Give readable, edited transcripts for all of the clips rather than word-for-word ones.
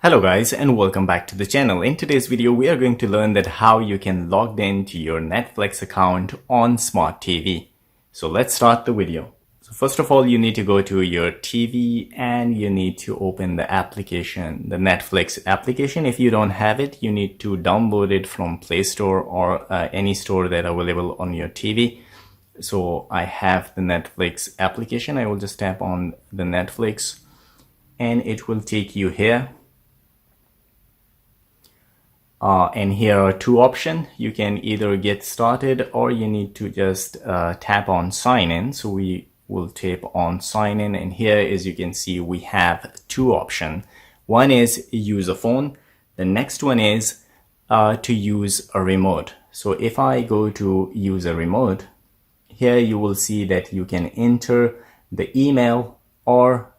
Hello guys and welcome back to the channel. In today's video we are going to learn that how you can log in to your Netflix account on smart TV. So let's start the video. So first of all you need to go to your TV and you need to open the application, the Netflix application. If you don't have it, you need to download it from Play Store or any store that are available on your TV. So I have the Netflix application. I will just tap on the Netflix and it will take you here. And here are two options. You can either get started or you need to just tap on sign in. So we will tap on sign in, and here, as you can see, we have two options. One is use a phone. The next one is to use a remote. So if I go to use a remote, here you will see that you can enter the email or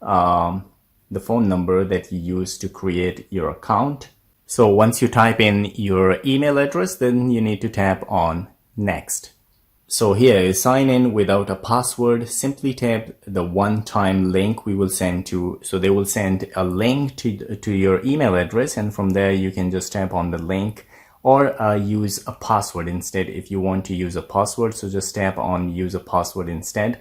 the phone number that you use to create your account. So once you type in your email address, then you need to tap on next. So here is sign in without a password. Simply tap the one-time link we will send to. So they will send a link to your email address, and from there you can just tap on the link or use a password instead if you want to use a password. So just tap on use a password instead.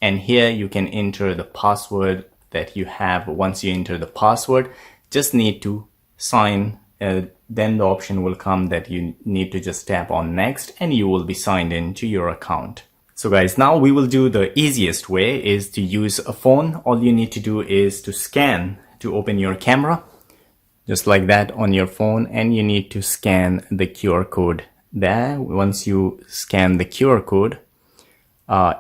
And here you can enter the password that you have. Once you enter the password, just need to sign. Then the option will come that you need to just tap on next and you will be signed in to your account. So guys, now we will do the easiest way is to use a phone. All you need to do is to scan to open your camera just like that on your phone, and you need to scan the QR code there. Once you scan the QR code,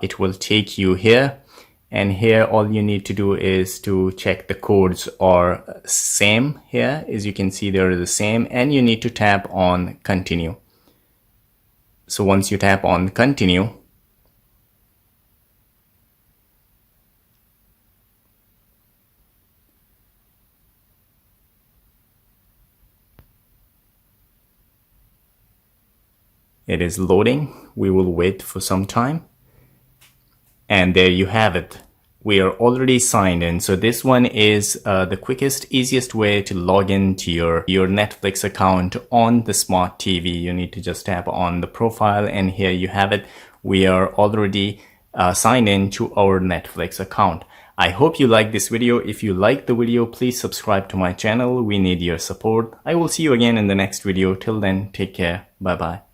it will take you here. And here all you need to do is to check the codes are same. Here, as you can see, they're the same, and you need to tap on continue. So once you tap on continue, it is loading. We will wait for some time. And there you have it. We are already signed in. So this one is the quickest, easiest way to log into your Netflix account on the smart TV. You need to just tap on the profile, and here you have it. We are already signed in to our Netflix account. I hope you like this video. If you like the video, please subscribe to my channel. We need your support. I will see you again in the next video. Till then, take care. Bye bye.